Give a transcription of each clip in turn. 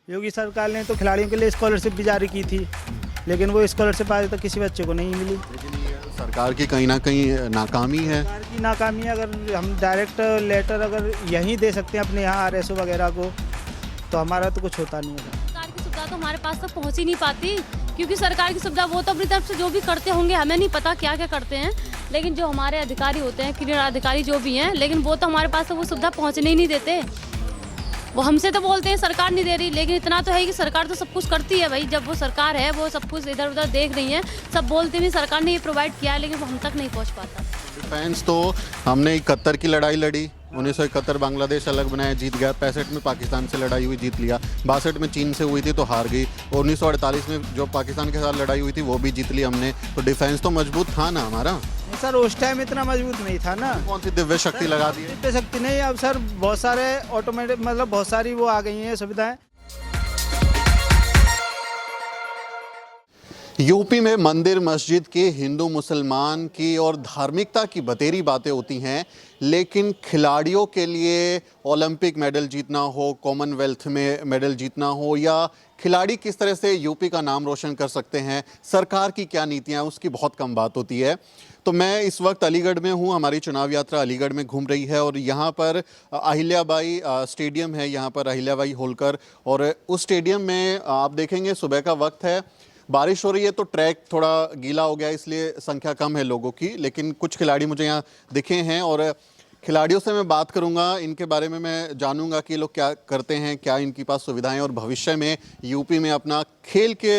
योगी सरकार ने तो खिलाड़ियों के लिए स्कॉलरशिप भी जारी की थी, लेकिन वो स्कॉलरशिप आज तक किसी बच्चे को नहीं मिली। लेकिन ये सरकार की कहीं ना कहीं नाकामी है। सरकार की नाकामी है। अगर हम डायरेक्ट लेटर अगर यहीं दे सकते हैं अपने यहाँ आरएसओ वगैरह को, तो हमारा तो कुछ होता नहीं है। सरकार की सुविधा तो हमारे पास तक पहुंच ही नहीं पाती, क्योंकि सरकार की सुविधा वो तो अपनी तरफ से जो भी करते होंगे, हमें नहीं पता क्या क्या करते हैं, लेकिन जो हमारे अधिकारी होते हैं, क्रीड़ा अधिकारी जो भी हैं, लेकिन वो तो हमारे पास तो वो सुविधा पहुंचने ही नहीं देते। वो हमसे तो बोलते हैं सरकार नहीं दे रही, लेकिन इतना तो है कि सरकार तो सब कुछ करती है भाई। जब वो सरकार है, वो सब कुछ इधर उधर देख रही है, सब बोलते भी सरकार ने ये प्रोवाइड किया है, लेकिन वो हम तक नहीं पहुँच पाता। डिफेंस तो हमने 71 की लड़ाई लड़ी, 1971 बांग्लादेश अलग बनाया, जीत गया। 65 में पाकिस्तान से लड़ाई हुई, जीत लिया। 62 में चीन से हुई थी तो हार गई, और 1948 में जो पाकिस्तान के साथ लड़ाई हुई थी वो भी जीत ली हमने। तो डिफेंस तो मजबूत था ना हमारा। सर उस टाइम इतना मजबूत नहीं था ना। कौन सी दिव्य शक्ति लगा दी है? दिव्य शक्ति नहीं, अब सर बहुत सारे ऑटोमेटिक मतलब बहुत सारी वो आ गई हैं सुविधाएं। यूपी में मंदिर मस्जिद की, हिंदू मुसलमान की और धार्मिकता की बतेरी बातें होती हैं, लेकिन खिलाड़ियों के लिए ओलंपिक मेडल जीतना हो, कॉमनवेल्थ में मेडल जीतना हो, या खिलाड़ी किस तरह से यूपी का नाम रोशन कर सकते हैं, सरकार की क्या नीतियां हैं, उसकी बहुत कम बात होती है। तो मैं इस वक्त अलीगढ़ में हूँ, हमारी चुनाव यात्रा अलीगढ़ में घूम रही है, और यहाँ पर अहिल्याबाई स्टेडियम है, यहाँ पर अहिल्याबाई होलकर, और उस स्टेडियम में आप देखेंगे सुबह का वक्त है, बारिश हो रही है तो ट्रैक थोड़ा गीला हो गया, इसलिए संख्या कम है लोगों की, लेकिन कुछ खिलाड़ी मुझे यहाँ दिखे हैं, और खिलाड़ियों से मैं बात करूंगा, इनके बारे में मैं जानूंगा कि लोग क्या करते हैं, क्या इनके पास सुविधाएं, और भविष्य में यूपी में अपना खेल के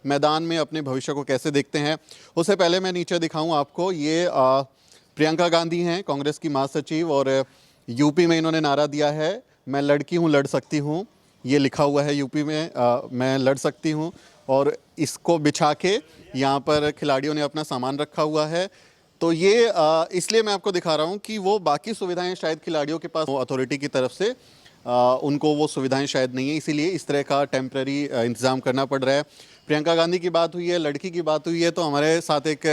मैदान में अपने भविष्य को कैसे देखते हैं। उससे पहले मैं नीचे दिखाऊं आपको, ये प्रियंका गांधी हैं, कांग्रेस की महासचिव, और यूपी में इन्होंने नारा दिया है, मैं लड़की हूँ लड़ सकती हूँ। ये लिखा हुआ है यूपी में, मैं लड़ सकती हूँ, और इसको बिछा के यहाँ पर खिलाड़ियों ने अपना सामान रखा हुआ है। तो ये इसलिए मैं आपको दिखा रहा हूँ कि वो बाकी सुविधाएं शायद खिलाड़ियों के पास अथॉरिटी की तरफ से उनको वो सुविधाएं शायद नहीं है, इसीलिए इस तरह का टेम्पररी इंतज़ाम करना पड़ रहा है। प्रियंका गांधी की बात हुई है, लड़की की बात हुई है, तो हमारे साथ एक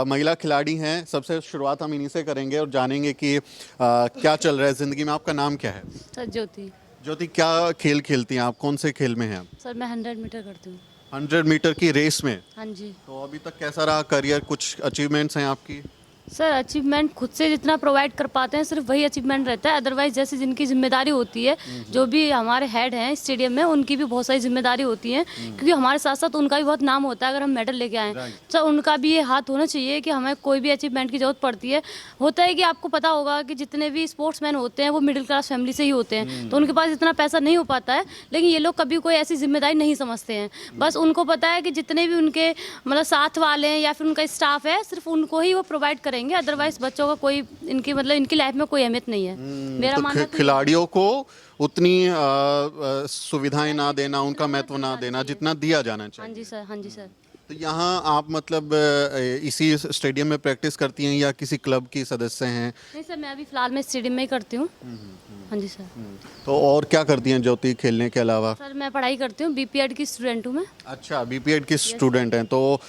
महिला खिलाड़ी हैं। सबसे शुरुआत हम इन्हीं से करेंगे और जानेंगे कि क्या चल रहा है ज़िंदगी में। आपका नाम क्या है? सर ज्योति। ज्योति, क्या खेल खेलती हैं आप? कौन से खेल में हैं आप? सर मैं 100 मीटर करती हूँ। 100 मीटर की रेस में? हाँ जी। तो अभी तक कैसा रहा करियर, कुछ अचीवमेंट्स हैं आपकी? सर अचीवमेंट खुद से जितना प्रोवाइड कर पाते हैं सिर्फ वही अचीवमेंट रहता है, अदरवाइज जैसे जिनकी जिम्मेदारी होती है, जो भी हमारे हेड हैं स्टेडियम में, उनकी भी बहुत सारी जिम्मेदारी होती है, क्योंकि हमारे साथ साथ उनका भी बहुत नाम होता है अगर हम मेडल लेके आएँ। तो उनका भी ये हाथ होना चाहिए कि हमें कोई भी अचीवमेंट की जरूरत पड़ती है। होता है कि आपको पता होगा कि जितने भी स्पोर्ट्समैन होते हैं वो मिडिल क्लास फैमिली से ही होते हैं, तो उनके पास इतना पैसा नहीं हो पाता है, लेकिन ये लोग कभी कोई ऐसी जिम्मेदारी नहीं समझते हैं। बस उनको पता है कि जितने भी उनके मतलब साथ वाले हैं या फिर उनका स्टाफ है, सिर्फ उनको ही वो प्रोवाइड करेंगे, अदरवाइज बच्चों का कोई इनकी मतलब इनकी लाइफ में कोई अहमियत नहीं है। मेरा तो मानना खिलाड़ियों को उतनी सुविधाएं ना देना, उनका महत्व ना देना जितना दिया जाना हाँ चाहिए। जी सर, हाँ जी सर। तो यहाँ आप मतलब इसी स्टेडियम में प्रैक्टिस करती हैं या किसी क्लब की सदस्य हैं? नहीं सर, मैं अभी फिलहाल में स्टेडियम में ही करती हूँ। हाँ जी सर। तो और क्या करती हैं ज्योति खेलने के अलावा? सर मैं पढ़ाई करती हूँ, बीपीएड की स्टूडेंट हूँ मैं। अच्छा, बीपीएड की स्टूडेंट हैं। तो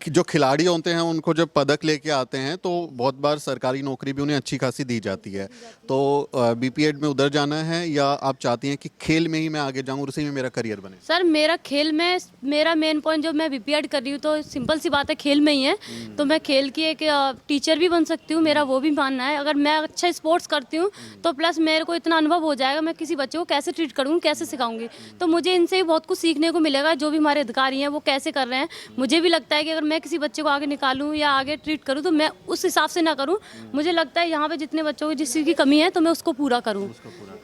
जो खिलाड़ी होते हैं उनको जब पदक लेके आते हैं तो बहुत बार सरकारी नौकरी भी उन्हें अच्छी खासी दी जाती है। तो बीपीएड में उधर जाना है या आप चाहती हैं कि खेल में ही मैं आगे जाऊँ और उसी में मेरा करियर बने? सर मेरा खेल में, मेरा मेन पॉइंट जो मैं बीपीएड कर रही हूँ तो सिंपल सी बात है, खेल में ही है। तो मैं खेल की एक टीचर भी बन सकती हूँ, मेरा वो भी मानना है। अगर मैं अच्छा स्पोर्ट्स करती हूँ तो प्लस मेरे को इतना अनुभव हो जाएगा, मैं किसी बच्चे को कैसे ट्रीट करूँ, कैसे सिखाऊंगी, तो मुझे इनसे भी बहुत कुछ सीखने को मिलेगा। जो भी हमारे अधिकारी हैं वो कैसे कर रहे हैं, मुझे भी लगता है कि अगर मैं किसी बच्चे को आगे निकालूं या आगे ट्रीट करूं तो मैं उस हिसाब से ना करूं। मुझे लगता है यहाँ पे जितने बच्चों को जिस चीज़ की कमी है तो मैं उसको पूरा करूं।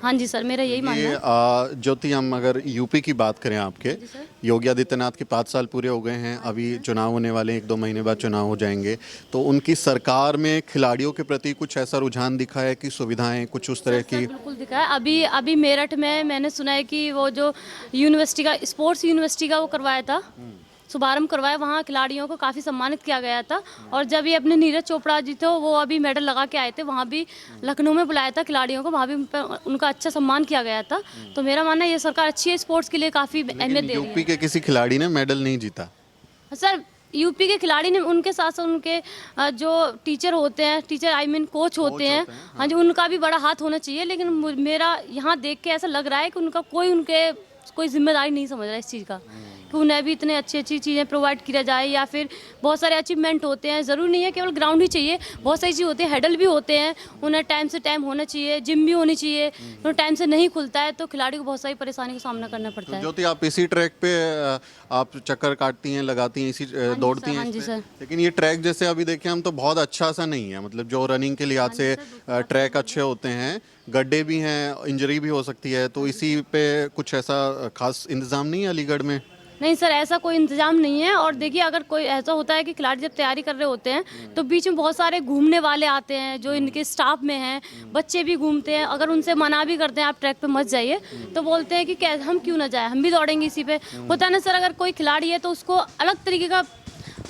हाँ जी सर, मेरा यही मानना है। ज्योति, हम अगर यूपी की बात करें, आपके योगी आदित्यनाथ के 5 साल पूरे हो गए हैं, अभी चुनाव होने वाले, 1-2 महीने बाद चुनाव हो जाएंगे, तो उनकी सरकार में खिलाड़ियों के प्रति कुछ ऐसा रुझान दिखा है कि सुविधाएं कुछ उस तरह की? बिल्कुल दिखा है। अभी मेरठ में मैंने सुना है कि वो जो यूनिवर्सिटी का, स्पोर्ट्स यूनिवर्सिटी का वो करवाया था, शुभारंभ करवाया, वहाँ खिलाड़ियों को काफ़ी सम्मानित किया गया था। और जब ये अपने नीरज चोपड़ा जी थे, वो अभी मेडल लगा के आए थे, वहाँ भी लखनऊ में बुलाया था खिलाड़ियों को, वहाँ भी उनका अच्छा सम्मान किया गया था। तो मेरा मानना है ये सरकार अच्छी है, स्पोर्ट्स के लिए काफ़ी अहमियत दे रही है। यूपी के किसी खिलाड़ी ने मेडल नहीं जीता? सर यूपी के खिलाड़ी ने, उनके साथ साथ उनके जो टीचर होते हैं, टीचर आई मीन कोच होते हैं, हाँ जी, उनका भी बड़ा हाथ होना चाहिए। लेकिन मेरा यहाँ देख के ऐसा लग रहा है कि उनका कोई उनके कोई जिम्मेदारी नहीं समझ रहा इस चीज़ का कि उन्हें भी इतने अच्छी अच्छी चीज़ें प्रोवाइड किया जाए, या फिर बहुत सारे अचीवमेंट होते हैं, ज़रूरी नहीं है केवल ग्राउंड ही चाहिए, बहुत सारी चीज़ होती है, हेडल भी होते हैं, उन्हें टाइम से टाइम होना चाहिए, जिम भी होनी चाहिए, तो टाइम से नहीं खुलता है तो खिलाड़ी को बहुत सारी परेशानी का सामना करना पड़ता है। ज्योति, आप इसी ट्रैक पे आप चक्कर काटती हैं, लगाती हैं, इसी दौड़ती हैं हाँ इस जी पे? सर। लेकिन ये ट्रैक जैसे अभी देखें हम तो बहुत अच्छा सा नहीं है, मतलब जो रनिंग के लिहाज से ट्रैक अच्छे होते हैं, गड्ढे भी हैं, इंजरी भी हो सकती है, तो इसी पे कुछ ऐसा खास इंतजाम नहीं है अलीगढ़ में? नहीं सर, ऐसा कोई इंतजाम नहीं है। और देखिए, अगर कोई ऐसा होता है कि खिलाड़ी जब तैयारी कर रहे होते हैं तो बीच में बहुत सारे घूमने वाले आते हैं जो इनके स्टाफ में हैं, बच्चे भी घूमते हैं। अगर उनसे मना भी करते हैं आप ट्रैक पे मत जाइए, तो बोलते हैं कि हम क्यों ना जाए, हम भी दौड़ेंगे इसी पे। होता है ना सर, अगर कोई खिलाड़ी है तो उसको अलग तरीके का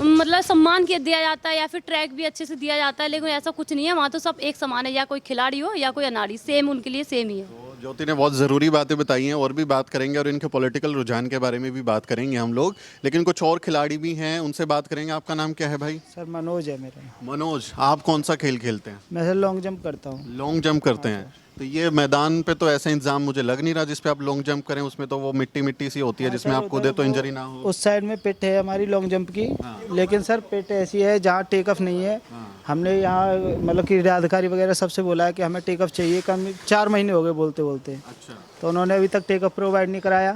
मतलब सम्मान किया दिया जाता है, या फिर ट्रैक भी अच्छे से दिया जाता है, लेकिन ऐसा कुछ नहीं है। वहाँ तो सब एक समान है, या कोई खिलाड़ी हो या कोई अनाड़ी, सेम उनके लिए सेम ही है। तो ज्योति ने बहुत ज़रूरी बातें बताई हैं, और भी बात करेंगे, और इनके पॉलिटिकल रुझान के बारे में भी बात करेंगे हम लोग, लेकिन कुछ और खिलाड़ी भी हैं, उनसे बात करेंगे। आपका नाम क्या है भाई? सर मनोज है मेरा नाम। मनोज, आप कौन सा खेल खेलते हैं? मैं सर लॉन्ग जंप करता हूँ। लॉन्ग जंप करते हैं। तो ये मैदान पे तो ऐसा इंतजाम मुझे लग नहीं रहा जिस पे आप लॉन्ग जंप करें, उसमें तो वो मिट्टी मिट्टी सी होती है जिसमें आप कूदे तो इंजरी ना हो। उस साइड में पिट है हमारी लॉन्ग जंप की, लेकिन सर पिट ऐसी है जहाँ टेक ऑफ नहीं है। हमने यहाँ मतलब कि अधिकारी वगैरह सबसे बोला है कि हमें टेक ऑफ चाहिए, कम 4 महीने हो गए बोलते बोलते। अच्छा। तो उन्होंने अभी तक टेक ऑफ प्रोवाइड नहीं कराया।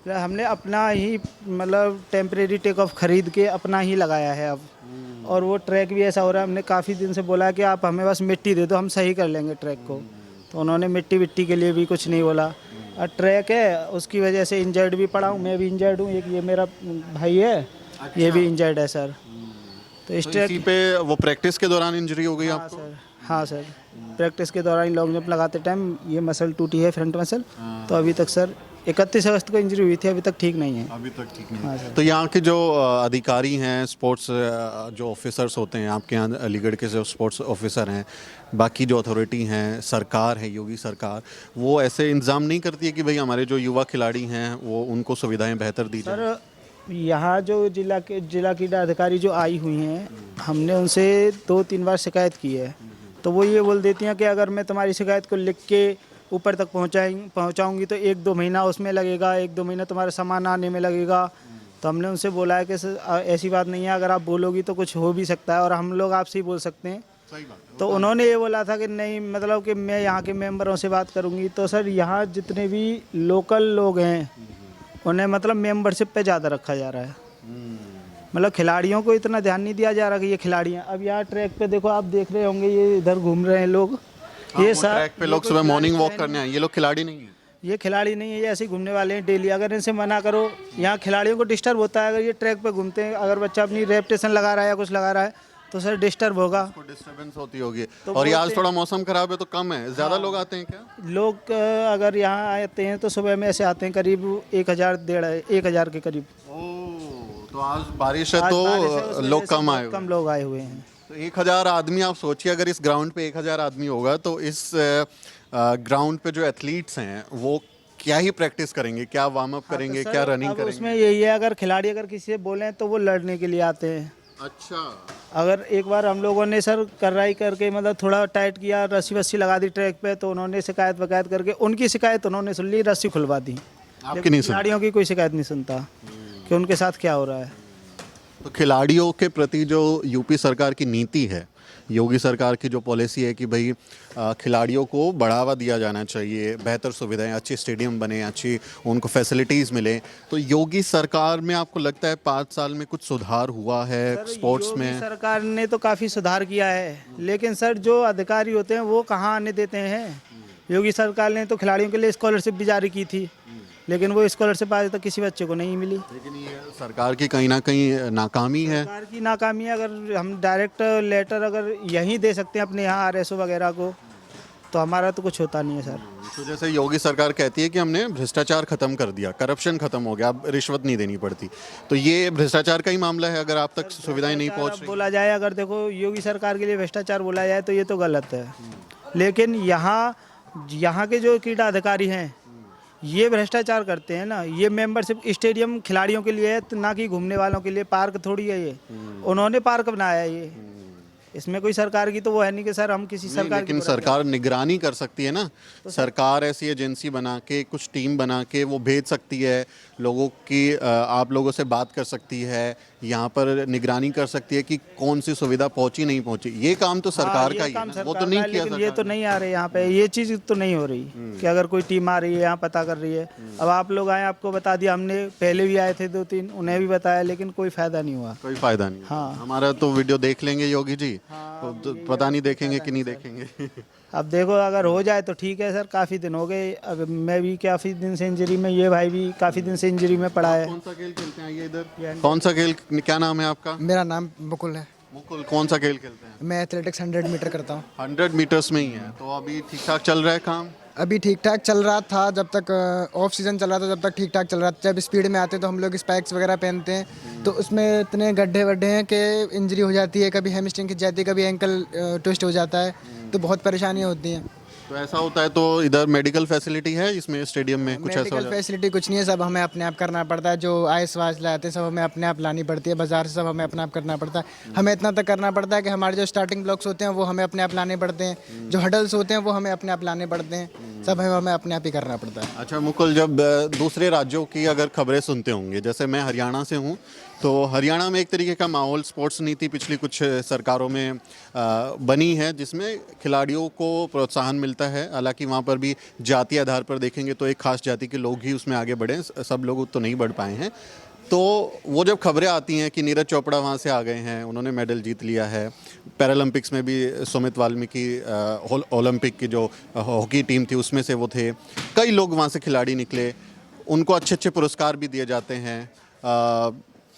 फिर हमने अपना ही मतलब टेम्परेरी टेक ऑफ खरीद के अपना ही लगाया है अब। और वो ट्रैक भी ऐसा हो रहा है, हमने काफ़ी दिन से बोला कि आप हमें बस मिट्टी दे दो, हम सही कर लेंगे ट्रैक को। तो उन्होंने मिट्टी विट्टी के लिए भी कुछ नहीं बोला। और ट्रैक है उसकी वजह से इंजर्ड भी पड़ा हूँ, मैं भी इंजर्ड हूँ, एक ये मेरा भाई है, ये भी इंजर्ड है सर। तो इस ट्रैक इसी पे वो प्रैक्टिस के दौरान इंजरी हो गई आपको? सर, हाँ सर, प्रैक्टिस के दौरान लॉन्ग जंप लगाते टाइम ये मसल टूटी है, फ्रंट मसल। तो अभी तक सर 31 अगस्त को इंजरी हुई थी, अभी तक ठीक नहीं है। अभी तक ठीक नहीं। हाँ सर। तो यहाँ के जो अधिकारी हैं, स्पोर्ट्स जो ऑफिसर्स होते हैं आपके यहाँ अलीगढ़ के, जो स्पोर्ट्स ऑफिसर हैं, बाकी जो अथॉरिटी हैं, सरकार है, योगी सरकार, वो ऐसे इंतज़ाम नहीं करती है कि भाई हमारे जो युवा खिलाड़ी हैं वो उनको सुविधाएं बेहतर दी जाए? सर यहाँ जो जिला क्रीड़ा अधिकारी जो आई हुई हैं, हमने उनसे 2-3 बार शिकायत की है। तो वो ये बोल देती हैं कि अगर मैं तुम्हारी शिकायत को लिख के ऊपर तक पहुँचाऊँगी तो 1-2 महीना उसमें लगेगा, 1-2 महीना तुम्हारा सामान आने में लगेगा। तो हमने उनसे बोला है कि ऐसी बात नहीं है, अगर आप बोलोगी तो कुछ हो भी सकता है और हम लोग आपसे ही बोल सकते हैं। सही बात है। तो उन्होंने ये बोला था कि नहीं, मतलब कि मैं यहाँ के मेंबरों से बात करूँगी। तो सर यहाँ जितने भी लोकल लोग हैं उन्हें मतलब मेंबरशिप पे ज़्यादा रखा जा रहा है। मतलब खिलाड़ियों को इतना ध्यान नहीं दिया जा रहा कि ये खिलाड़ी हैं। अब यहाँ ट्रैक पे देखो, आप देख रहे होंगे ये इधर घूम रहे हैं लोग, ये सब ट्रैक पे लोग सुबह मॉर्निंग वॉक करने आए, ये लोग खिलाड़ी नहीं है? ये खिलाड़ी नहीं है, ये ऐसे ही घूमने वाले हैं डेली। अगर इनसे मना करो, यहाँ खिलाड़ियों को डिस्टर्ब होता है। अगर ये ट्रैक पे घूमते हैं, अगर बच्चा अपनी रेपटेशन लगा रहा है या कुछ लगा रहा है तो सर डिस्टर्ब होगा, डिस्टर्बेंस होती होगी। तो और ये आज थोड़ा मौसम खराब है तो कम है, ज़्यादा लोग आते हैं क्या? लोग अगर यहाँ आते हैं तो सुबह में ऐसे आते हैं करीब 1,000 के करीब। तो आज बारिश है आज तो बारिश है, उस लोग वजह से कम आए बहुत हुए कम लोग आए हुए हैं। तो 1,000 आदमी, आप सोचिए अगर इस ग्राउंड पे 1,000 आदमी होगा तो इस ग्राउंड पे जो एथलीट्स हैं वो क्या ही प्रैक्टिस करेंगे, क्या वार्म अप करेंगे, तो क्या सर, रनिंग अब करेंगे? उसमें यही है, अगर खिलाड़ी अगर किसी से बोलें तो वो लड़ने के लिए आते हैं। अच्छा। अगर एक बार हम लोगों ने सर कार्रवाई करके मतलब थोड़ा टाइट किया, रस्सी वस्सी लगा दी ट्रैक पे, तो उन्होंने शिकायत वकायत करके उनकी शिकायत उन्होंने सुन ली, रस्सी खुलवा दी। आपकी नहीं सुनी? खिलाड़ियों की कोई शिकायत नहीं सुनता कि उनके साथ क्या हो रहा है। तो खिलाड़ियों के प्रति जो यूपी सरकार की नीति है, योगी सरकार की जो पॉलिसी है कि भाई खिलाड़ियों को बढ़ावा दिया जाना चाहिए, बेहतर सुविधाएं, अच्छे स्टेडियम बने, अच्छी उनको फैसिलिटीज़ मिले, तो योगी सरकार में आपको लगता है 5 साल में कुछ सुधार हुआ है स्पोर्ट्स योगी में? सरकार ने तो काफ़ी सुधार किया है, लेकिन सर जो अधिकारी होते हैं वो कहाँ आने देते हैं। योगी सरकार ने तो खिलाड़ियों के लिए स्कॉलरशिप भी जारी की थी, लेकिन वो स्कॉलरशिप आज तक किसी बच्चे को नहीं मिली। लेकिन ये सरकार की कहीं ना कहीं नाकामी है। सरकार की नाकामी है। अगर हम डायरेक्ट लेटर अगर यहीं दे सकते हैं अपने यहाँ आरएसओ वगैरह को, तो हमारा तो कुछ होता नहीं है सर। तो जैसे योगी सरकार कहती है कि हमने भ्रष्टाचार खत्म कर दिया, करप्शन खत्म हो गया, अब रिश्वत नहीं देनी पड़ती, तो ये भ्रष्टाचार का ही मामला है अगर आप तक सुविधाएं नहीं पहुंच अब रही? बोला जाए, अगर देखो योगी सरकार के लिए भ्रष्टाचार बोला जाए तो ये तो गलत है, लेकिन यहाँ के जो क्रीड़ा अधिकारी हैं ये भ्रष्टाचार करते हैं ना। ये मेंबरशिप स्टेडियम खिलाड़ियों के लिए है, ना कि घूमने वालों के लिए। पार्क थोड़ी है ये, उन्होंने पार्क बनाया है ये। इसमें कोई सरकार की तो वो है नहीं कि सर हम किसी नहीं, सरकार लेकिन की सरकार निगरानी कर सकती है ना। सरकार ऐसी एजेंसी बना के कुछ टीम बना के वो भेज सकती है लोगों की, आप लोगों से बात कर सकती है, यहाँ पर निगरानी कर सकती है कि कौन सी सुविधा पहुंची नहीं पहुंची। ये काम तो सरकार का ही है ना, वो तो नहीं किया लेकिन ये तो सरकार ने। नहीं आ रहे यहाँ पे, ये चीज़ तो नहीं हो रही कि अगर कोई टीम आ रही है यहाँ पता कर रही है। अब आप लोग आए, आपको बता दिया हमने, पहले भी आए थे 2-3, उन्हें भी बताया, लेकिन कोई फायदा नहीं हुआ। कोई फायदा नहीं। हाँ। हमारा तो वीडियो देख लेंगे योगी जी, तो पता नहीं देखेंगे कि नहीं देखेंगे। अब देखो अगर हो जाए तो ठीक है सर। काफ़ी दिन हो गए, अब मैं भी काफ़ी दिन से इंजरी में, ये भाई भी काफ़ी दिन से इंजरी में पड़ा है। कौन सा खेल खेलते हैं? आइए इधर। कौन सा खेल, क्या नाम है आपका? मेरा नाम मुकुल है। मुकुल, कौन सा खेल खेलते हैं? मैं एथलेटिक्स 100 मीटर करता हूँ। 100 मीटर्स में ही है, तो अभी ठीक ठाक चल रहा है काम? अभी ठीक ठाक चल रहा था जब तक ऑफ सीजन चल रहा था, जब तक ठीक ठाक चल रहा था। जब स्पीड में आते तो हम लोग स्पाइक्स वगैरह पहनते हैं, तो उसमें इतने गड्ढे वड्ढे हैं कि इंजरी हो जाती है, कभी हैमस्ट्रिंग खिंच जाती है, कभी एंकल ट्विस्ट हो जाता है, तो बहुत परेशानियाँ होती हैं। तो ऐसा होता है तो इधर मेडिकल फैसिलिटी है इसमें, स्टेडियम में कुछ ऐसा हो मेडिकल जाता है? फैसिलिटी कुछ नहीं है, सब हमें अपने आप करना पड़ता है। जो आइस वाइस लाते हैं सब हमें अपने आप लानी पड़ती है, बाजार से सब हमें अपने आप करना पड़ता है। हमें इतना तक करना पड़ता है कि हमारे जो स्टार्टिंग ब्लॉक्स होते हैं वो हमें अपने आप लाने पड़ते हैं, जो हडल्स होते हैं वो हमें अपने आप लाने पड़ते हैं, सब हमें अपने आप ही करना पड़ता है। अच्छा मुकुल, जब दूसरे राज्यों की अगर खबरें सुनते होंगे, जैसे मैं हरियाणा से हूँ, तो हरियाणा में एक तरीके का माहौल, स्पोर्ट्स नीति पिछली कुछ सरकारों में बनी है जिसमें खिलाड़ियों को प्रोत्साहन मिलता है। हालांकि वहाँ पर भी जातीय आधार पर देखेंगे तो एक खास जाति के लोग ही उसमें आगे बढ़े, सब लोग तो नहीं बढ़ पाए हैं। तो वो जब खबरें आती हैं कि नीरज चोपड़ा वहाँ से आ गए हैं, उन्होंने मेडल जीत लिया है, पैरालंपिक्स में भी सुमित वाल्मीकि ओलंपिक की जो हॉकी टीम थी उसमें से वो थे, कई लोग वहाँ से खिलाड़ी निकले, उनको अच्छे अच्छे पुरस्कार भी दिए जाते हैं।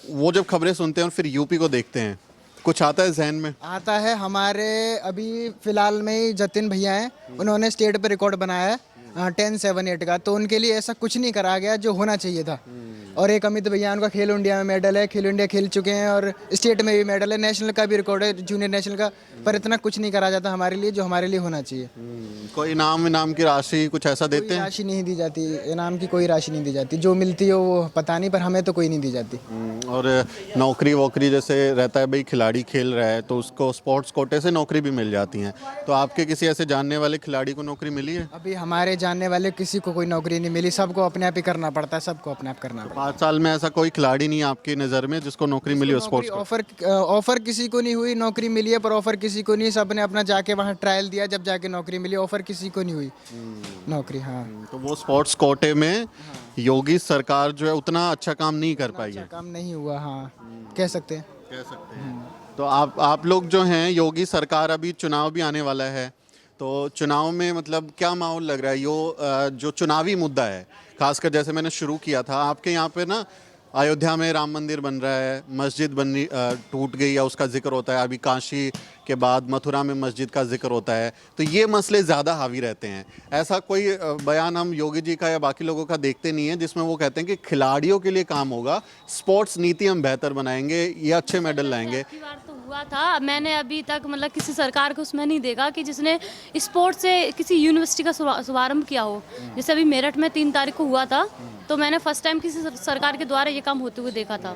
वो जब खबरें सुनते हैं और फिर यूपी को देखते हैं, कुछ आता है जहन में? आता है। हमारे अभी फिलहाल में ही जतिन भैया हैं, उन्होंने स्टेट पे रिकॉर्ड बनाया है 10-7-8 का, तो उनके लिए ऐसा कुछ नहीं करा गया जो होना चाहिए था। और एक अमित भैया, उनका खेलो इंडिया में मेडल है, खेलो इंडिया खेल चुके हैं और स्टेट में भी मेडल है, नेशनल का भी रिकॉर्ड है, जूनियर नेशनल का, पर इतना कुछ नहीं करा जाता हमारे लिए जो हमारे लिए होना चाहिए। कोई इनाम की राशि कुछ ऐसा देते कोई हैं? राशि नहीं दी जाती, इनाम की कोई राशि नहीं दी जाती, जो मिलती है वो पता नहीं, पर हमें तो कोई नहीं दी जाती। और नौकरी वोकरी जैसे रहता है, भाई खिलाड़ी खेल रहा है तो उसको स्पोर्ट्स कोटे से नौकरी भी मिल जाती है, तो आपके किसी ऐसे जानने वाले खिलाड़ी को नौकरी मिली है? अभी हमारे जानने वाले किसी को कोई नौकरी नहीं मिली, सबको अपने आप ही करना पड़ता है, सबको अपने आप करना पड़ता है। 5 साल में ऐसा कोई खिलाड़ी नहीं आपकी नज़र में जिसको नौकरी मिली हो स्पोर्ट्स कोटे? ऑफर किसी को नहीं हुई, नौकरी मिली है पर ऑफर किसी को नहीं, सबने अपना जाके वहाँ ट्रायल दिया, जब जाके नौकरी मिली, ऑफर किसी को नहीं हुई नौकरी। हाँ, तो वो स्पोर्ट्स कोटे में योगी सरकार जो है उतना अच्छा काम नहीं कर पाई है, काम नहीं हुआ। हाँ, कह सकते हैं। कह सकते हैं। तो आप लोग जो हैं, योगी सरकार, अभी चुनाव भी आने वाला है, तो चुनाव में मतलब क्या माहौल लग रहा है? जो चुनावी मुद्दा है, खासकर जैसे मैंने शुरू किया था, आपके यहाँ पे ना अयोध्या में राम मंदिर बन रहा है, मस्जिद टूट गई है, उसका जिक्र होता है, अभी काशी के बाद मथुरा में मस्जिद का जिक्र होता है, तो ये मसले ज़्यादा हावी रहते हैं। ऐसा कोई बयान हम योगी जी का या बाकी लोगों का देखते नहीं है जिसमें वो कहते हैं कि खिलाड़ियों के लिए काम होगा, स्पोर्ट्स नीति हम बेहतर बनाएंगे, ये अच्छे मेडल लाएंगे। पिछली बार तो हुआ था, मैंने अभी तक मतलब किसी सरकार को उसमें नहीं देखा कि जिसने स्पोर्ट्स से किसी यूनिवर्सिटी का शुभारंभ किया हो। जैसे अभी मेरठ में 3 तारीख को हुआ था, तो मैंने फर्स्ट टाइम किसी सरकार के द्वारा ये काम होते हुए देखा था।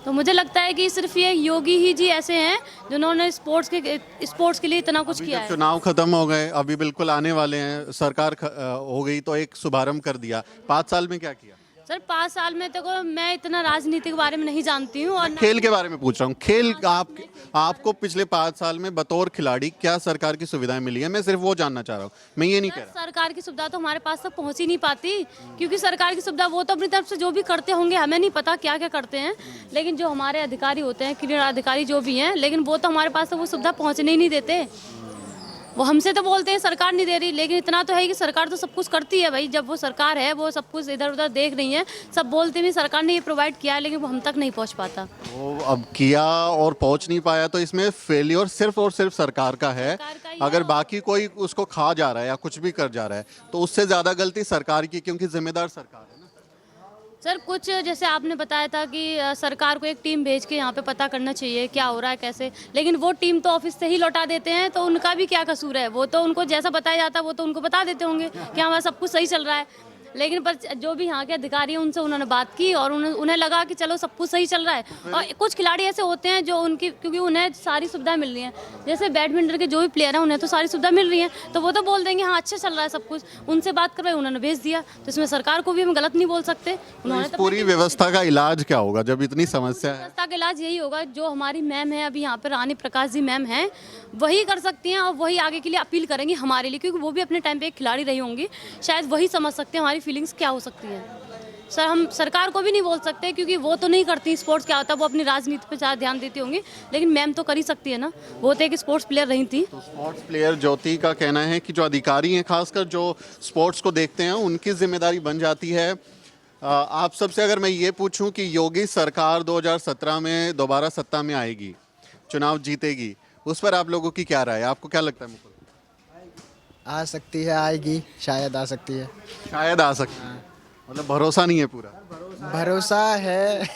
तो मुझे लगता है कि सिर्फ ये योगी ही जी ऐसे हैं जिन्होंने स्पोर्ट्स के लिए इतना कुछ किया है। चुनाव खत्म हो गए, अभी बिल्कुल आने वाले हैं, सरकार हो गई तो एक शुभारंभ कर दिया, 5 साल में क्या किया? सर 5 साल में तो मैं इतना राजनीति के बारे में नहीं जानती हूँ, और खेल के बारे में पूछ रहा हूँ। खेल आपको पिछले 5 साल में बतौर खिलाड़ी क्या सरकार की सुविधाएं मिली है? मैं सिर्फ वो जानना चाह रहा हूँ, मैं ये नहीं कह रहा। सरकार की सुविधा तो हमारे पास तक पहुँच ही नहीं पाती, क्योंकि सरकार की सुविधा वो तो अपनी तरफ से जो भी करते होंगे, हमें नहीं पता क्या क्या करते हैं, लेकिन जो हमारे अधिकारी होते हैं, क्रीड़ा अधिकारी जो भी हैं, लेकिन वो तो हमारे पास तक वो सुविधा पहुँचने ही नहीं देते। वो हमसे तो बोलते हैं सरकार नहीं दे रही, लेकिन इतना तो है कि सरकार तो सब कुछ करती है भाई। जब वो सरकार है, वो सब कुछ इधर उधर देख रही है, सब बोलते हैं सरकार ने ये प्रोवाइड किया है, लेकिन वो हम तक नहीं पहुंच पाता। वो अब किया और पहुंच नहीं पाया, तो इसमें फेलियर सिर्फ और सिर्फ सरकार का है। अगर बाकी कोई उसको खा जा रहा है या कुछ भी कर जा रहा है, तो उससे ज़्यादा गलती सरकार की, क्योंकि जिम्मेदार सरकार है ना। सर कुछ जैसे आपने बताया था कि सरकार को एक टीम भेज के यहाँ पे पता करना चाहिए क्या हो रहा है कैसे, लेकिन वो टीम तो ऑफिस से ही लौटा देते हैं, तो उनका भी क्या कसूर है? वो तो उनको जैसा बताया जाता है वो तो उनको बता देते होंगे कि हमारा सब कुछ सही चल रहा है। लेकिन पर जो भी यहाँ के अधिकारी हैं उनसे उन्होंने बात की और उन्हें लगा कि चलो सब कुछ सही चल रहा है। और कुछ खिलाड़ी ऐसे होते हैं जो उनकी, क्योंकि उन्हें सारी सुविधाएं मिल रही हैं, जैसे बैडमिंटन के जो भी प्लेयर हैं उन्हें तो सारी सुविधा मिल रही है, तो वो तो बोल देंगे हाँ अच्छा चल रहा है सब कुछ। उनसे बात करवाई, उन्होंने भेज दिया, तो इसमें सरकार को भी हम गलत नहीं बोल सकते। उन्होंने इस पूरी व्यवस्था का इलाज क्या होगा जब इतनी समस्या है? व्यवस्था का इलाज यही होगा, जो हमारी मैम है अभी यहाँ पर रानी प्रकाश जी मैम हैं, वही कर सकती हैं और वही आगे के लिए अपील करेंगी हमारे लिए, क्योंकि वो भी अपने टाइम पे एक खिलाड़ी रही होंगी, शायद वही समझ सकते हैं हमारी फीलिंग्स क्या हो सकती हैं। सर हम सरकार को भी नहीं बोल सकते क्योंकि वो तो नहीं करती स्पोर्ट्स, क्या होता है वो अपनी राजनीति पे ज़्यादा ध्यान देती होंगी, लेकिन मैम तो कर ही सकती है ना, वो तो एक स्पोर्ट्स प्लेयर रही थी। तो स्पोर्ट्स प्लेयर ज्योति का कहना है कि जो अधिकारी हैं, खासकर जो स्पोर्ट्स को देखते हैं, उनकी जिम्मेदारी बन जाती है। आप सबसे अगर मैं ये पूछूं कि योगी सरकार 2017 में दोबारा सत्ता में आएगी, चुनाव जीतेगी, उस पर आप लोगों की क्या राय है? आपको क्या लगता है मुकुल? आ सकती है, आएगी, शायद आ सकती है। शायद आ सकती है, मतलब भरोसा नहीं है पूरा? भरोसा है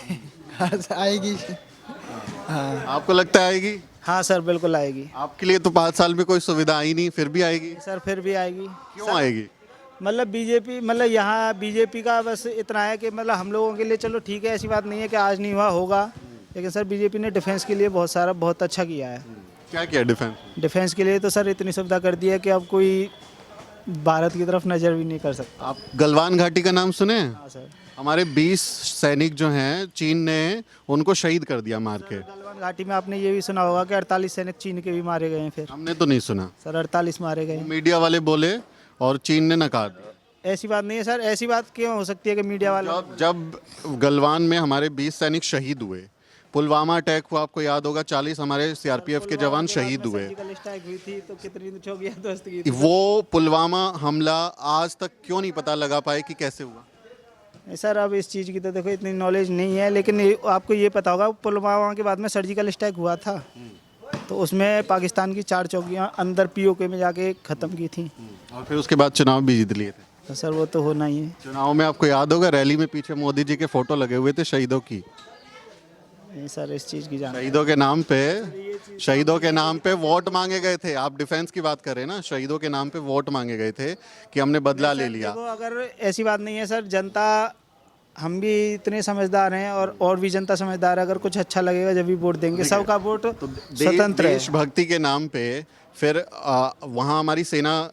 आएगी। हाँ, आपको लगता है आएगी? हाँ सर बिल्कुल आएगी। आपके लिए तो 5 साल में कोई सुविधा आई नहीं, फिर भी आएगी? सर फिर भी आएगी। क्यों आएगी? मतलब बीजेपी, मतलब यहाँ बीजेपी का बस इतना है कि मतलब हम लोगों के लिए चलो ठीक है, ऐसी बात नहीं है कि आज नहीं हुआ होगा, लेकिन सर बीजेपी ने डिफेंस के लिए बहुत अच्छा किया है। क्या किया डिफेंस? डिफेंस के लिए तो सर इतनी सुविधा कर दी है कि अब कोई भारत की तरफ नज़र भी नहीं कर सकता। आप गलवान घाटी का नाम सुने हैं? हाँ सर। हमारे 20 सैनिक जो हैं, चीन ने उनको शहीद कर दिया मार के। गलवान घाटी में आपने ये भी सुना होगा कि 48 सैनिक चीन के भी मारे गए हैं। फिर हमने तो नहीं सुना सर 48 मारे गए। मीडिया वाले बोले और चीन ने नकार दिया। ऐसी बात नहीं है सर, ऐसी बात क्यों हो सकती है कि मीडिया वाले। जब गलवान में हमारे 20 सैनिक शहीद हुए, पुलवामा अटैक हुआ, आपको याद होगा, 40 हमारे सीआरपीएफ के जवान शहीद हुए। सर्जिकल स्ट्राइक हुई थी तो कितनी चौकियां ध्वस्त की थी। वो पुलवामा हमला आज तक क्यों नहीं पता लगा पाए कि कैसे हुआ? नहीं सर, अब इस चीज़ की तो देखो इतनी नॉलेज नहीं है, लेकिन आपको ये पता होगा पुलवामा के बाद में सर्जिकल स्ट्राइक हुआ था, तो उसमें पाकिस्तान की 4 चौकियां अंदर पीओके में जाके ख़त्म की थी, और फिर उसके बाद चुनाव भी जीत लिए थे। तो सर वो तो होना ही है। चुनाव में आपको याद होगा रैली में पीछे मोदी जी के फोटो लगे हुए थे शहीदों की। नहीं सर, इस चीज़ की जान। शहीदों के नाम पे वोट मांगे गए थे। आप डिफेंस की बात कर रहे हैं ना, शहीदों के नाम पे वोट मांगे गए थे कि हमने बदला ले लिया। देखो अगर ऐसी बात नहीं है सर, जनता, हम भी इतने समझदार हैं और भी जनता समझदार है, अगर कुछ अच्छा लगेगा जब भी वोट देंगे, सबका वोट स्वतंत्र है। देशभक्ति के नाम पे फिर वहाँ हमारी सेना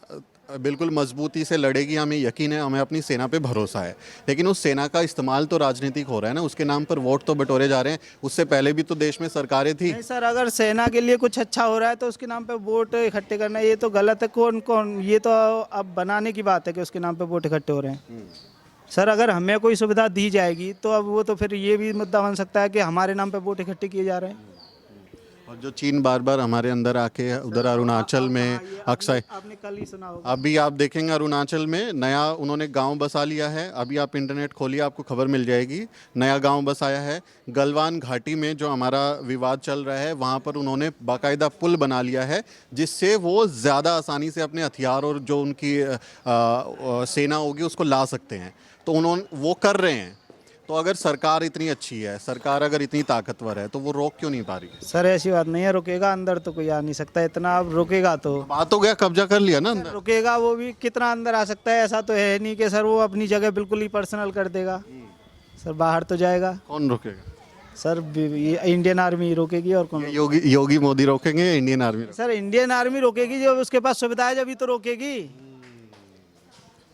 बिल्कुल मजबूती से लड़ेगी, हमें यकीन है, हमें अपनी सेना पे भरोसा है, लेकिन उस सेना का इस्तेमाल तो राजनीतिक हो रहा है ना, उसके नाम पर वोट तो बटोरे जा रहे हैं। उससे पहले भी तो देश में सरकारें थी। नहीं सर, अगर सेना के लिए कुछ अच्छा हो रहा है तो उसके नाम पे वोट इकट्ठे करना ये तो गलत है। कौन ये तो अब बनाने की बात है कि उसके नाम पे वोट इकट्ठे हो रहे हैं। सर अगर हमें कोई सुविधा दी जाएगी तो अब वो तो फिर ये भी मुद्दा बन सकता है कि हमारे नाम पे वोट इकट्ठे किए जा रहे हैं। और जो चीन बार बार हमारे अंदर आके उधर अरुणाचल में अक्सर, आपने कल ही सुना होगा, अभी आप देखेंगे अरुणाचल में नया उन्होंने गांव बसा लिया है। अभी आप इंटरनेट खोलिए, आपको खबर मिल जाएगी, नया गांव बसाया है। गलवान घाटी में जो हमारा विवाद चल रहा है, वहां पर उन्होंने बाकायदा पुल बना लिया है, जिससे वो ज़्यादा आसानी से अपने हथियार और जो उनकी सेना होगी उसको ला सकते हैं। तो उन्होंने वो कर रहे हैं। तो अगर सरकार इतनी अच्छी है, सरकार अगर इतनी ताकतवर है, तो वो रोक क्यों नहीं पा रही है? सर ऐसी बात नहीं है, रुकेगा अंदर तो कोई आ नहीं सकता इतना। अब रुकेगा तो बात हो गया, कब्जा कर लिया ना अंदर। रुकेगा, वो भी कितना अंदर आ सकता है? ऐसा तो है नहीं कि सर वो अपनी जगह बिल्कुल ही पर्सनल कर देगा। सर बाहर तो जाएगा। कौन रोकेगा? सर ये इंडियन आर्मी रोकेगी, और कौन? योगी मोदी रोकेंगे या Indian army? Sir Indian army रोकेगी, जब उसके पास सुविधा है जब तो रोकेगी।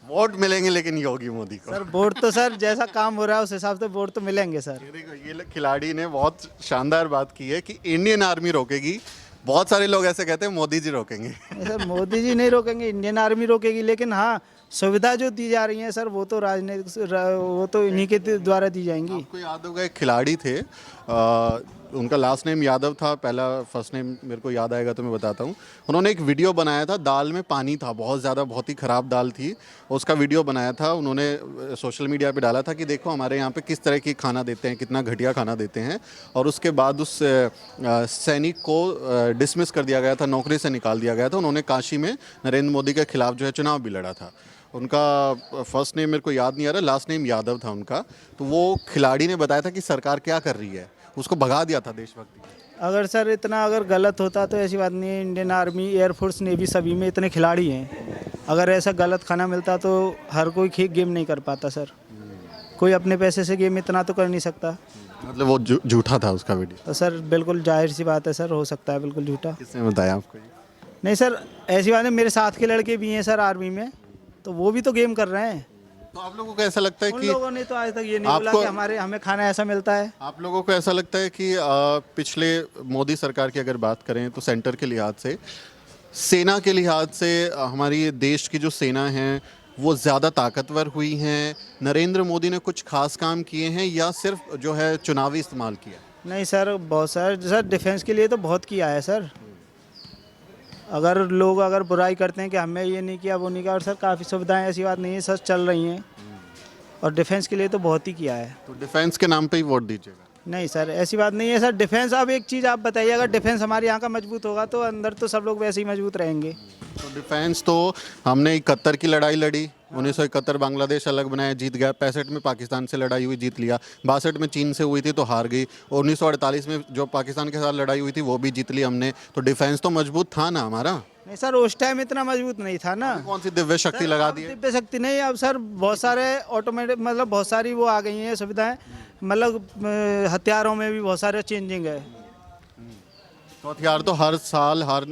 वोट मिलेंगे लेकिन योगी मोदी को। सर वोट तो सर जैसा काम हो रहा है उस हिसाब से वोट तो मिलेंगे सर। ये देखो, ये खिलाड़ी ने बहुत शानदार बात की है कि इंडियन आर्मी रोकेगी। बहुत सारे लोग ऐसे कहते हैं मोदी जी रोकेंगे। सर मोदी जी नहीं रोकेंगे, इंडियन आर्मी रोकेगी, लेकिन हाँ सुविधा जो दी जा रही है सर वो तो राजनीतिक, वो तो इन्हीं के द्वारा दी जाएंगी। आपको याद होगा एक खिलाड़ी थे, उनका लास्ट नेम यादव था, पहला फर्स्ट नेम मेरे को याद आएगा तो मैं बताता हूँ। उन्होंने एक वीडियो बनाया था, दाल में पानी था बहुत ज़्यादा, बहुत ही ख़राब दाल थी, उसका वीडियो बनाया था उन्होंने, सोशल मीडिया पे डाला था कि देखो हमारे यहाँ पे किस तरह की खाना देते हैं, कितना घटिया खाना देते हैं। और उसके बाद उस सैनिक को डिसमिस कर दिया गया था, नौकरी से निकाल दिया गया था। उन्होंने काशी में नरेंद्र मोदी के खिलाफ जो है चुनाव भी लड़ा था। उनका फर्स्ट नेम मेरे को याद नहीं आ रहा, लास्ट नेम यादव था उनका। तो वो खिलाड़ी ने बताया था कि सरकार क्या कर रही है, उसको भगा दिया था देशभक्ति। अगर सर इतना अगर गलत होता तो ऐसी बात नहीं है। इंडियन आर्मी, एयरफोर्स, नेवी सभी में इतने खिलाड़ी हैं। अगर ऐसा गलत खाना मिलता तो हर कोई गेम नहीं कर पाता सर। कोई अपने पैसे से गेम इतना तो कर नहीं सकता। मतलब वो झूठा था उसका वीडियो? तो सर बिल्कुल जाहिर सी बात है सर, हो सकता है बिल्कुल झूठा। किसने बताया आपको ये? नहीं सर, ऐसी बात है, मेरे साथ के लड़के भी हैं सर आर्मी में, तो वो भी तो गेम कर रहे हैं। तो आप लोगों को ऐसा लगता है उन कि लोगों ने तो आज तक ये नहीं बोला आपको- कि हमें खाना ऐसा मिलता है। आप लोगों को ऐसा लगता है कि पिछले मोदी सरकार की अगर बात करें तो सेंटर के लिहाज से, सेना के लिहाज से हमारी देश की जो सेना है वो ज़्यादा ताकतवर हुई हैं? नरेंद्र मोदी ने कुछ खास काम किए हैं या सिर्फ जो है चुनावी इस्तेमाल किया? नहीं सर, बहुत सर डिफेंस के लिए तो बहुत किया है सर। अगर लोग अगर बुराई करते हैं कि हमें ये नहीं किया वो नहीं किया, और सर काफ़ी सुविधाएं, ऐसी बात नहीं है सर, चल रही हैं। और डिफेंस के लिए तो बहुत ही किया है। तो डिफेंस के नाम पे ही वोट दीजिएगा? नहीं सर, ऐसी बात नहीं है सर। डिफेंस, अब एक चीज़ आप बताइए, अगर डिफेंस हमारे यहाँ का मजबूत होगा तो अंदर तो सब लोग वैसे ही मजबूत रहेंगे। तो डिफेंस तो हमने 71 की लड़ाई लड़ी, 1971 बांग्लादेश अलग बनाया, जीत गया। 65 में पाकिस्तान से लड़ाई हुई, जीत लिया। 62 में चीन से हुई थी तो हार गई। और 1948 में जो पाकिस्तान के साथ लड़ाई हुई थी वो भी जीत ली हमने। तो डिफेंस तो मजबूत था ना हमारा? नहीं सर, उस टाइम इतना मजबूत नहीं था ना। कौन सी दिव्य शक्ति लगा दी है? दिव्य शक्ति नहीं, अब सर बहुत सारे ऑटोमेटिक, मतलब बहुत सारी वो आ गई हैं सुविधाएं, मतलब हथियारों में भी बहुत सारे चेंजिंग है। तो हथियार तो हर साल, हर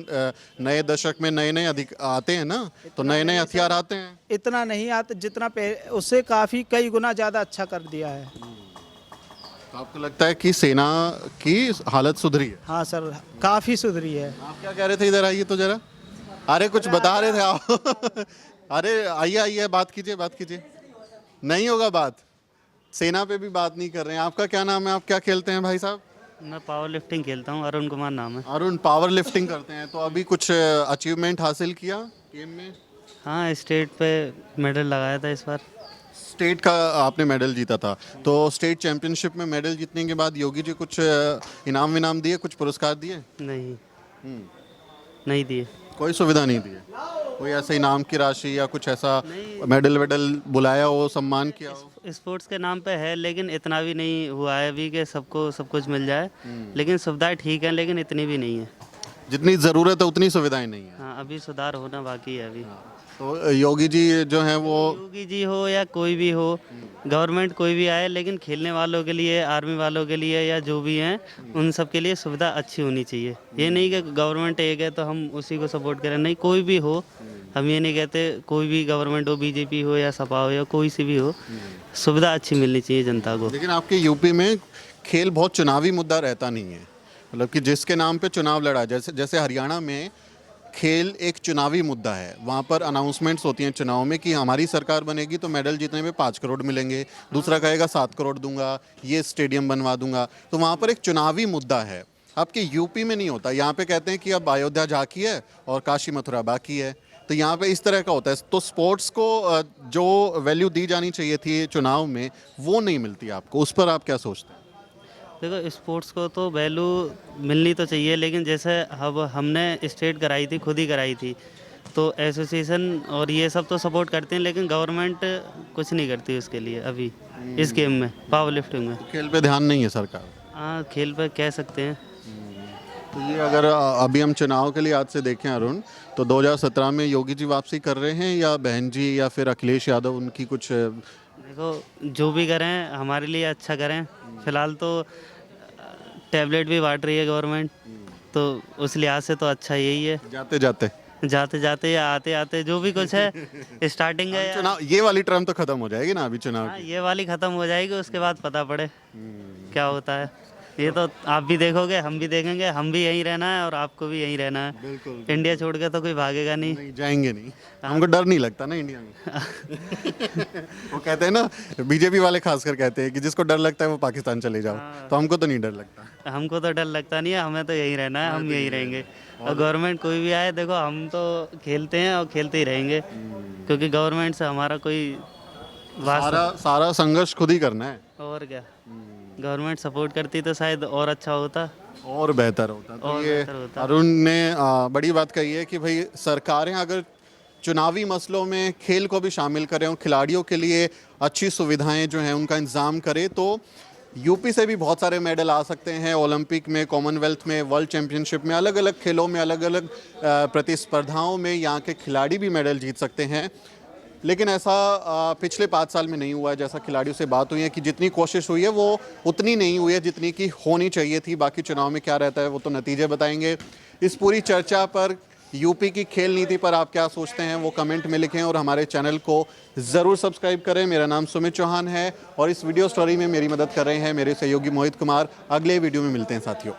नए दशक में नए नए अधिक आते हैं ना, तो नए नए हथियार आते हैं। इतना नहीं आता जितना उससे काफ़ी कई गुना ज़्यादा अच्छा कर दिया है। तो आपको लगता है कि सेना की हालत सुधरी है? हाँ सर, काफ़ी सुधरी है। आप क्या कह रहे थे? इधर आइए तो जरा। अरे कुछ बता रहे थे आप। अरे आइए आइए, बात कीजिए, बात कीजिए। नहीं होगा बात, सेना पे भी बात नहीं कर रहे हैं। आपका क्या नाम है? आप क्या खेलते हैं भाई साहब? मैं पावर लिफ्टिंग खेलता हूँ, अरुण कुमार नाम है। अरुण, पावर लिफ्टिंग करते हैं। तो अभी कुछ अचीवमेंट हासिल किया गेम में? हाँ, स्टेट पे मेडल लगाया था इस बार। स्टेट का आपने मेडल जीता था, तो स्टेट चैंपियनशिप में मेडल जीतने के बाद योगी जी कुछ इनाम विनाम दिए, कुछ पुरस्कार दिए? नहीं, नहीं दिए। कोई सुविधा नहीं दी है? कोई ऐसे इनाम की राशि या कुछ ऐसा मेडल वेडल बुलाया हो, सम्मान किया हो? स्पोर्ट्स के नाम पे है, लेकिन इतना भी नहीं हुआ है अभी कि सबको सब कुछ मिल जाए। लेकिन सुविधाएं ठीक हैं, लेकिन इतनी भी नहीं है। जितनी ज़रूरत है उतनी सुविधाएं नहीं है। हाँ, अभी सुधार होना बाकी है अभी। तो योगी जी जो हैं वो, योगी जी हो या कोई भी हो, गवर्नमेंट कोई भी आए, लेकिन खेलने वालों के लिए, आर्मी वालों के लिए या जो भी हैं, उन सब के लिए सुविधा अच्छी होनी चाहिए। ये नहीं कि गवर्नमेंट एक है तो हम उसी को सपोर्ट करें, नहीं, कोई भी हो। हम ये नहीं कहते कोई भी गवर्नमेंट हो, बीजेपी हो या सपा हो या कोई सी भी हो, सुविधा अच्छी मिलनी चाहिए जनता को। लेकिन आपके यूपी में खेल बहुत चुनावी मुद्दा रहता नहीं है। मतलब कि जिसके नाम पे चुनाव लड़ा, जैसे जैसे हरियाणा में खेल एक चुनावी मुद्दा है। वहाँ पर अनाउंसमेंट्स होती हैं चुनाव में कि हमारी सरकार बनेगी तो मेडल जीतने में 5 करोड़ मिलेंगे, दूसरा कहेगा 7 करोड़ दूंगा, ये स्टेडियम बनवा दूंगा। तो वहाँ पर एक चुनावी मुद्दा है। आपके यूपी में नहीं होता। यहाँ पे कहते हैं कि अब अयोध्या झांकी है और काशी मथुरा बाकी है। तो यहाँ पे इस तरह का होता है। तो स्पोर्ट्स को जो वैल्यू दी जानी चाहिए थी चुनाव में, वो नहीं मिलती आपको। उस पर आप क्या सोचते हैं? देखो, स्पोर्ट्स को तो वैल्यू मिलनी तो चाहिए, लेकिन जैसे अब हमने स्टेट कराई थी, खुद ही कराई थी, तो एसोसिएशन और ये सब तो सपोर्ट करते हैं, लेकिन गवर्नमेंट कुछ नहीं करती उसके लिए अभी इस गेम में, पावर लिफ्टिंग में। खेल पे ध्यान नहीं है सरकार? हाँ, खेल पर कह सकते हैं। तो ये अगर अभी हम चुनाव के लिए आज से देखें अरुण, तो 2017 में योगी जी वापसी कर रहे हैं या बहन जी या फिर अखिलेश यादव, उनकी कुछ? देखो, जो भी करें हमारे लिए अच्छा करें। फिलहाल तो टैबलेट भी बांट रही है गवर्नमेंट, तो उस लिहाज से तो अच्छा यही है। जाते जाते जाते जाते या आते आते जो भी कुछ है, स्टार्टिंग है या चुनाव, ये वाली टर्म तो खत्म हो जाएगी ना अभी चुनाव हाँ, की? ये वाली ख़त्म हो जाएगी, उसके बाद पता पड़े क्या होता है। ये तो आप भी देखोगे, हम भी देखेंगे। हम भी यहीं रहना है और आपको भी यहीं रहना है। बिल्कुल। इंडिया छोड़ के तो कोई भागेगा नहीं। नहीं जाएंगे नहीं, हमको डर नहीं लगता ना इंडिया में। वो कहते हैं ना, बीजेपी वाले खासकर कहते हैं कि जिसको डर लगता है वो पाकिस्तान चले जाओ। तो हमको तो नहीं डर लगता। हमको तो डर लगता नहीं है, हमें तो यहीं रहना है, हम यहीं रहेंगे। और गवर्नमेंट कोई भी आए, देखो हम तो खेलते हैं और खेलते ही रहेंगे, क्योंकि गवर्नमेंट से हमारा कोई वास्ता। सारा संघर्ष खुद ही करना है। और क्या, गवर्नमेंट सपोर्ट करती तो शायद और अच्छा होता, और बेहतर होता। तो और ये बेहतर होता। अरुण ने बड़ी बात कही है कि भाई सरकारें अगर चुनावी मसलों में खेल को भी शामिल करें और खिलाड़ियों के लिए अच्छी सुविधाएं जो हैं उनका इंतज़ाम करें, तो यूपी से भी बहुत सारे मेडल आ सकते हैं ओलंपिक में, कॉमनवेल्थ में, वर्ल्ड चैंपियनशिप में, अलग अलग खेलों में, अलग अलग प्रतिस्पर्धाओं में यहाँ के खिलाड़ी भी मेडल जीत सकते हैं। लेकिन ऐसा पिछले 5 साल में नहीं हुआ है। जैसा खिलाड़ियों से बात हुई है कि जितनी कोशिश हुई है वो उतनी नहीं हुई है जितनी की होनी चाहिए थी। बाकी चुनाव में क्या रहता है वो तो नतीजे बताएंगे। इस पूरी चर्चा पर, यूपी की खेल नीति पर आप क्या सोचते हैं वो कमेंट में लिखें और हमारे चैनल को ज़रूर सब्सक्राइब करें। मेरा नाम सुमित चौहान है और इस वीडियो स्टोरी में मेरी मदद कर रहे हैं मेरे सहयोगी मोहित कुमार। अगले वीडियो में मिलते हैं साथियों।